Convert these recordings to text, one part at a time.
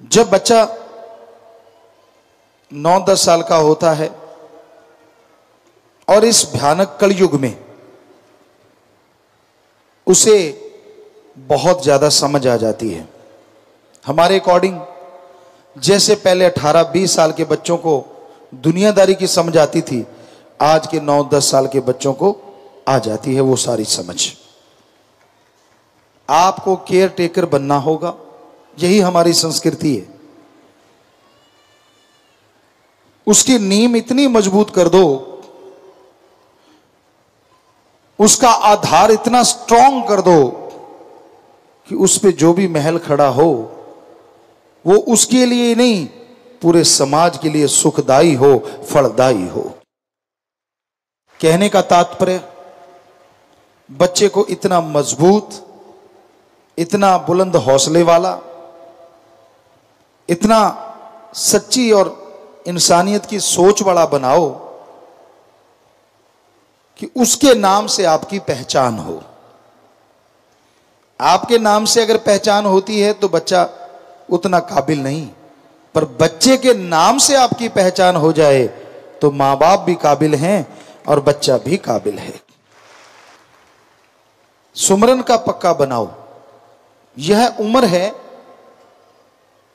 जब बच्चा 9-10 साल का होता है और इस भयानक कलयुग में उसे बहुत ज्यादा समझ आ जाती है। हमारे अकॉर्डिंग जैसे पहले 18-20 साल के बच्चों को दुनियादारी की समझ आती थी, आज के 9-10 साल के बच्चों को आ जाती है वो सारी समझ। आपको केयर टेकर बनना होगा, यही हमारी संस्कृति है। उसकी नींव इतनी मजबूत कर दो, उसका आधार इतना स्ट्रांग कर दो कि उस पे जो भी महल खड़ा हो वो उसके लिए नहीं, पूरे समाज के लिए सुखदाई हो, फलदायी हो। कहने का तात्पर्य, बच्चे को इतना मजबूत, इतना बुलंद हौसले वाला, इतना सच्ची और इंसानियत की सोच वाला बनाओ कि उसके नाम से आपकी पहचान हो। आपके नाम से अगर पहचान होती है तो बच्चा उतना काबिल नहीं, पर बच्चे के नाम से आपकी पहचान हो जाए तो मां बाप भी काबिल हैं और बच्चा भी काबिल है। सुमरन का पक्का बनाओ। यह उम्र है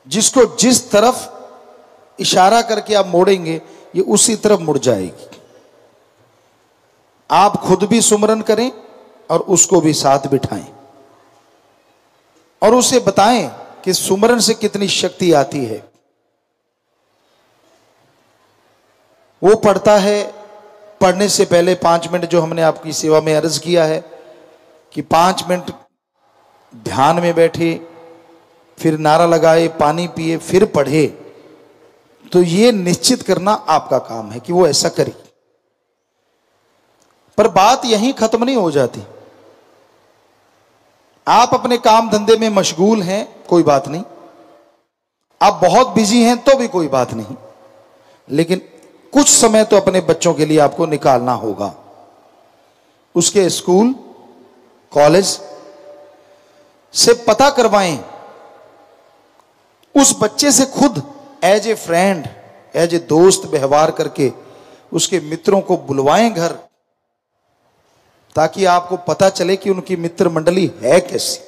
जिसको जिस तरफ इशारा करके आप मोड़ेंगे ये उसी तरफ मुड़ जाएगी। आप खुद भी सुमरन करें और उसको भी साथ बिठाएं और उसे बताएं कि सुमरन से कितनी शक्ति आती है। वो पढ़ता है, पढ़ने से पहले 5 मिनट जो हमने आपकी सेवा में अर्ज किया है कि 5 मिनट ध्यान में बैठे, फिर नारा लगाए, पानी पिए, फिर पढ़े, तो ये निश्चित करना आपका काम है कि वो ऐसा करे। पर बात यहीं खत्म नहीं हो जाती। आप अपने काम धंधे में मशगूल हैं, कोई बात नहीं, आप बहुत बिजी हैं तो भी कोई बात नहीं, लेकिन कुछ समय तो अपने बच्चों के लिए आपको निकालना होगा। उसके स्कूल कॉलेज से पता करवाएं, उस बच्चे से खुद as a friend, as a दोस्त व्यवहार करके उसके मित्रों को बुलवाएं घर, ताकि आपको पता चले कि उनकी मित्र मंडली है कैसी।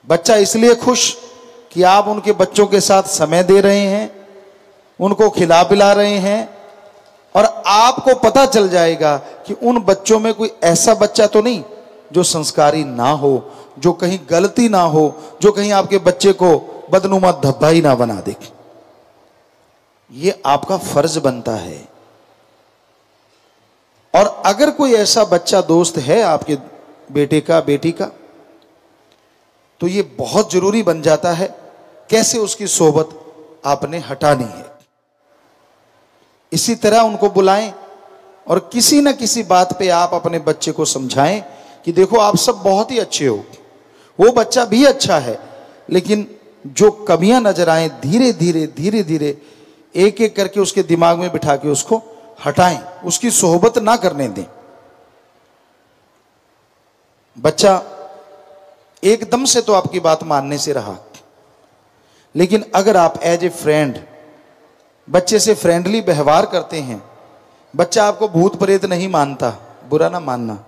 बच्चा इसलिए खुश कि आप उनके बच्चों के साथ समय दे रहे हैं, उनको खिला पिला रहे हैं, और आपको पता चल जाएगा कि उन बच्चों में कोई ऐसा बच्चा तो नहीं जो संस्कारी ना हो, जो कहीं गलती ना हो, जो कहीं आपके बच्चे को बदनुमा धब्बा ही ना बना दे। ये आपका फर्ज बनता है। और अगर कोई ऐसा बच्चा दोस्त है आपके बेटे का, बेटी का, तो ये बहुत जरूरी बन जाता है कैसे उसकी सोबत आपने हटानी है। इसी तरह उनको बुलाएं और किसी ना किसी बात पे आप अपने बच्चे को समझाएं कि देखो आप सब बहुत ही अच्छे हो, वो बच्चा भी अच्छा है, लेकिन जो कमियां नजर आए धीरे धीरे धीरे धीरे एक एक करके उसके दिमाग में बिठा के उसको हटाएं, उसकी सोहबत ना करने दें। बच्चा एकदम से तो आपकी बात मानने से रहा, लेकिन अगर आप एज ए फ्रेंड बच्चे से फ्रेंडली व्यवहार करते हैं, बच्चा आपको भूत प्रेत नहीं मानता, बुरा ना मानना।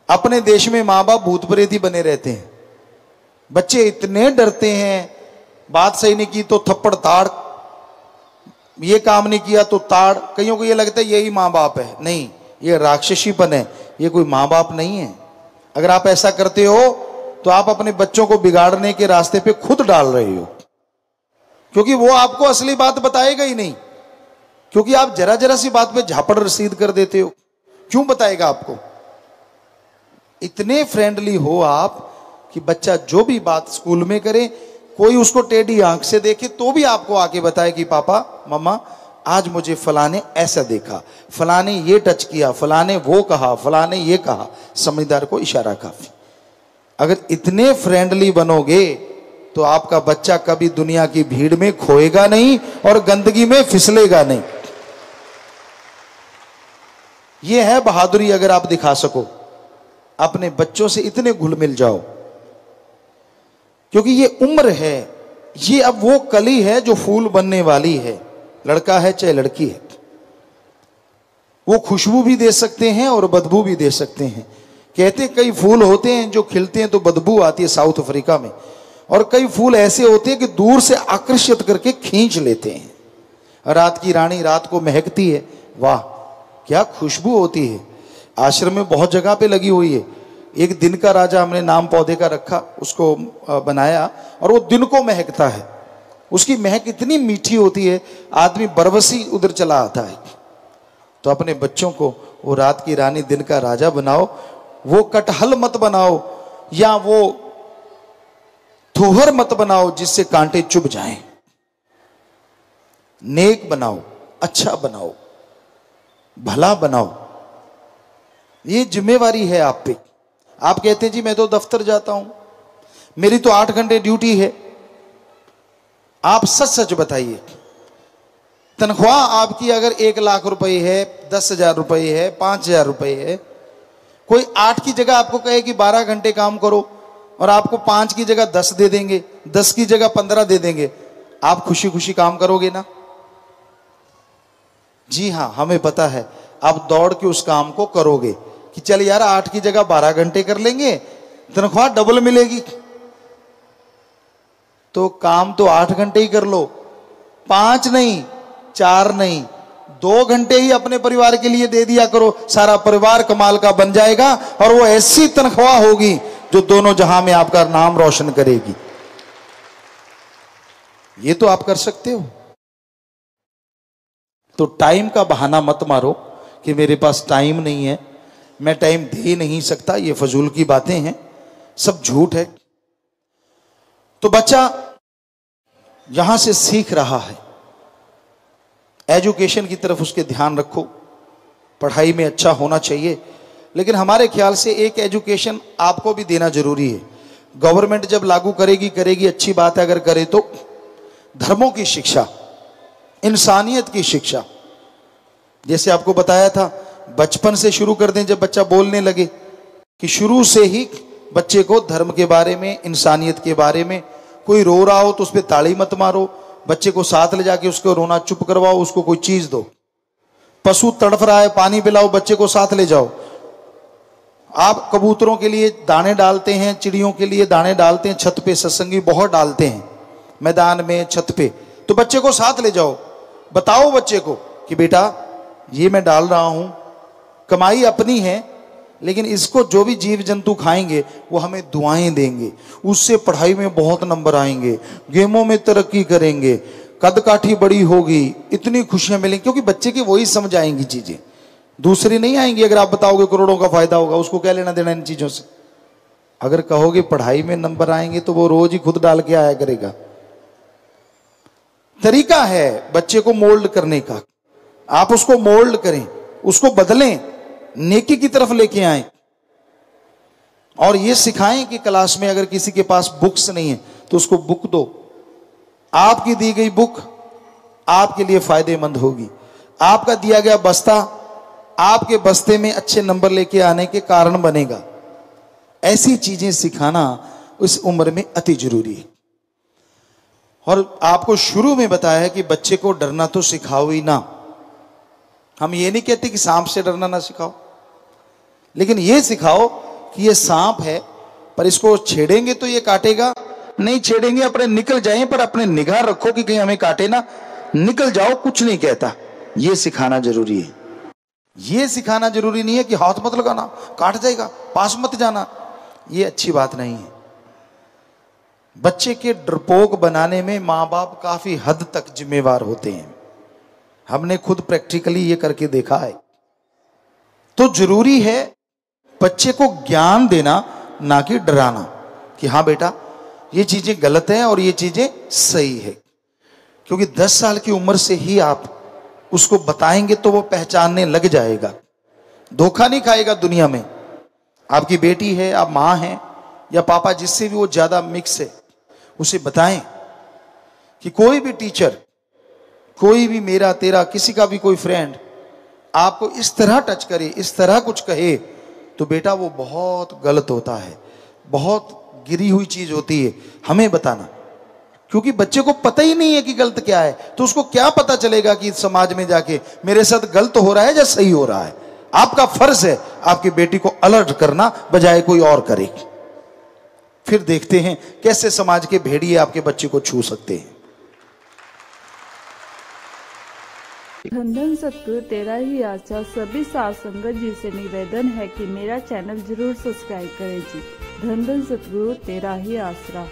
अपने देश में माँ बाप भूत प्रेत ही बने रहते हैं। बच्चे इतने डरते हैं, बात सही नहीं की तो थप्पड़ ताड़, ये काम नहीं किया तो ताड़। कईयों को ये लगता है यही माँ बाप है, नहीं, ये राक्षसीपन है, ये कोई माँ बाप नहीं है। अगर आप ऐसा करते हो तो आप अपने बच्चों को बिगाड़ने के रास्ते पे खुद डाल रहे हो, क्योंकि वो आपको असली बात बताएगा ही नहीं, क्योंकि आप जरा जरा सी बात पे झापड़ रसीद कर देते हो। क्यों बताएगा आपको? इतने फ्रेंडली हो आप कि बच्चा जो भी बात स्कूल में करे, कोई उसको टेढ़ी आंख से देखे तो भी आपको आके बताए कि पापा मम्मा आज मुझे फलाने ऐसा देखा, फलाने ये टच किया, फलाने वो कहा, फलाने ये कहा। समझदार को इशारा काफी। अगर इतने फ्रेंडली बनोगे तो आपका बच्चा कभी दुनिया की भीड़ में खोएगा नहीं और गंदगी में फिसलेगा नहीं। यह है बहादुरी। अगर आप दिखा सको, अपने बच्चों से इतने घुल मिल जाओ, क्योंकि ये उम्र है ये अब वो कली है जो फूल बनने वाली है, लड़का है चाहे लड़की है। वो खुशबू भी दे सकते हैं और बदबू भी दे सकते हैं। कहते कई फूल होते हैं जो खिलते हैं तो बदबू आती है साउथ अफ्रीका में, और कई फूल ऐसे होते हैं कि दूर से आकर्षित करके खींच लेते हैं। रात की रानी रात को महकती है, वाह क्या खुशबू होती है। आश्रम में बहुत जगह पे लगी हुई है। एक दिन का राजा हमने नाम पौधे का रखा, उसको बनाया, और वो दिन को महकता है। उसकी महक इतनी मीठी होती है, आदमी बरबसी उधर चला आता है। तो अपने बच्चों को वो रात की रानी दिन का राजा बनाओ। वो कटहल मत बनाओ या वो थोहर मत बनाओ जिससे कांटे चुभ जाएं। नेक बनाओ, अच्छा बनाओ, भला बनाओ। ये जिम्मेवारी है आप पे। आप कहते हैं जी मैं तो दफ्तर जाता हूं, मेरी तो 8 घंटे ड्यूटी है। आप सच सच बताइए, तनख्वाह आपकी अगर 1 लाख रुपए है, 10,000 रुपए है, 5,000 रुपए है, कोई 8 की जगह आपको कहे कि 12 घंटे काम करो और आपको 5 की जगह 10 दे देंगे, 10 की जगह 15 दे देंगे, आप खुशी खुशी काम करोगे ना? जी हां, हमें पता है आप दौड़ के उस काम को करोगे कि चल यार 8 की जगह 12 घंटे कर लेंगे, तनख्वाह डबल मिलेगी। तो काम तो 8 घंटे ही कर लो, 5 नहीं, 4 नहीं, 2 घंटे ही अपने परिवार के लिए दे दिया करो। सारा परिवार कमाल का बन जाएगा और वो ऐसी तनख्वाह होगी जो दोनों जहां में आपका नाम रोशन करेगी। ये तो आप कर सकते हो। तो टाइम का बहाना मत मारो कि मेरे पास टाइम नहीं है, मैं टाइम दे नहीं सकता। ये फजूल की बातें हैं, सब झूठ है। तो बच्चा यहां से सीख रहा है, एजुकेशन की तरफ उसके ध्यान रखो, पढ़ाई में अच्छा होना चाहिए। लेकिन हमारे ख्याल से एक एजुकेशन आपको भी देना जरूरी है। गवर्नमेंट जब लागू करेगी अच्छी बात है, अगर करे तो धर्मों की शिक्षा, इंसानियत की शिक्षा। जैसे आपको बताया था, बचपन से शुरू कर दें, जब बच्चा बोलने लगे कि शुरू से ही बच्चे को धर्म के बारे में, इंसानियत के बारे में। कोई रो रहा हो तो उस पर ताली मत मारो, बच्चे को साथ ले जाके उसको रोना चुप करवाओ, उसको कोई चीज दो। पशु तड़फ रहा है, पानी पिलाओ, बच्चे को साथ ले जाओ। आप कबूतरों के लिए दाने डालते हैं, चिड़ियों के लिए दाने डालते हैं, छत पे सत्संगी बहुत डालते हैं, मैदान में, छत पे, तो बच्चे को साथ ले जाओ। बताओ बच्चे को कि बेटा ये मैं डाल रहा हूं, कमाई अपनी है, लेकिन इसको जो भी जीव जंतु खाएंगे वो हमें दुआएं देंगे, उससे पढ़ाई में बहुत नंबर आएंगे, गेमों में तरक्की करेंगे, कद काठी बड़ी होगी, इतनी खुशियां मिलेंगी। क्योंकि बच्चे की वही समझ आएंगी चीजें, दूसरी नहीं आएंगी। अगर आप बताओगे करोड़ों का फायदा होगा, उसको क्या लेना देना इन चीजों से। अगर कहोगे पढ़ाई में नंबर आएंगे तो वो रोज ही खुद डाल के आया करेगा। तरीका है बच्चे को मोल्ड करने का, आप उसको मोल्ड करें, उसको बदलें, नेकी की तरफ लेके आएं। और ये सिखाएं कि क्लास में अगर किसी के पास बुक्स नहीं है तो उसको बुक दो। आपकी दी गई बुक आपके लिए फायदेमंद होगी। आपका दिया गया बस्ता आपके बस्ते में अच्छे नंबर लेके आने के कारण बनेगा। ऐसी चीजें सिखाना इस उम्र में अति जरूरी है। और आपको शुरू में बताया है कि बच्चे को डरना तो सिखाओ ही ना। हम ये नहीं कहते कि सांप से डरना ना सिखाओ, लेकिन ये सिखाओ कि ये सांप है, पर इसको छेड़ेंगे तो ये काटेगा नहीं, छेड़ेंगे अपने निकल जाएं, पर अपने निगाह रखो कि कहीं हमें काटे ना, निकल जाओ, कुछ नहीं कहता। ये सिखाना जरूरी है। ये सिखाना जरूरी नहीं है कि हाथ मत लगाना, काट जाएगा, पास मत जाना। ये अच्छी बात नहीं है। बच्चे के डरपोक बनाने में माँ बाप काफी हद तक जिम्मेवार होते हैं। हमने खुद प्रैक्टिकली ये करके देखा है। तो जरूरी है बच्चे को ज्ञान देना, ना कि डराना कि हाँ बेटा ये चीजें गलत हैं और ये चीजें सही है। क्योंकि 10 साल की उम्र से ही आप उसको बताएंगे तो वो पहचानने लग जाएगा, धोखा नहीं खाएगा दुनिया में। आपकी बेटी है, आप माँ हैं या पापा, जिससे भी वो ज्यादा मिक्स है, उसे बताएं कि कोई भी टीचर, कोई भी मेरा तेरा किसी का भी कोई फ्रेंड आपको इस तरह टच करे, इस तरह कुछ कहे, तो बेटा वो बहुत गलत होता है, बहुत गिरी हुई चीज होती है। हमें बताना, क्योंकि बच्चे को पता ही नहीं है कि गलत क्या है, तो उसको क्या पता चलेगा कि समाज में जाके मेरे साथ गलत हो रहा है या सही हो रहा है। आपका फर्ज है आपकी बेटी को अलर्ट करना, बजाय कोई और करे। फिर देखते हैं कैसे समाज के भेड़िए आपके बच्चे को छू सकते हैं। धन धन सतगुरु तेरा ही आशा। सभी साध संगत जी से निवेदन है कि मेरा चैनल जरूर सब्सक्राइब करें जी। धन धन सतगुरु तेरा ही आसरा।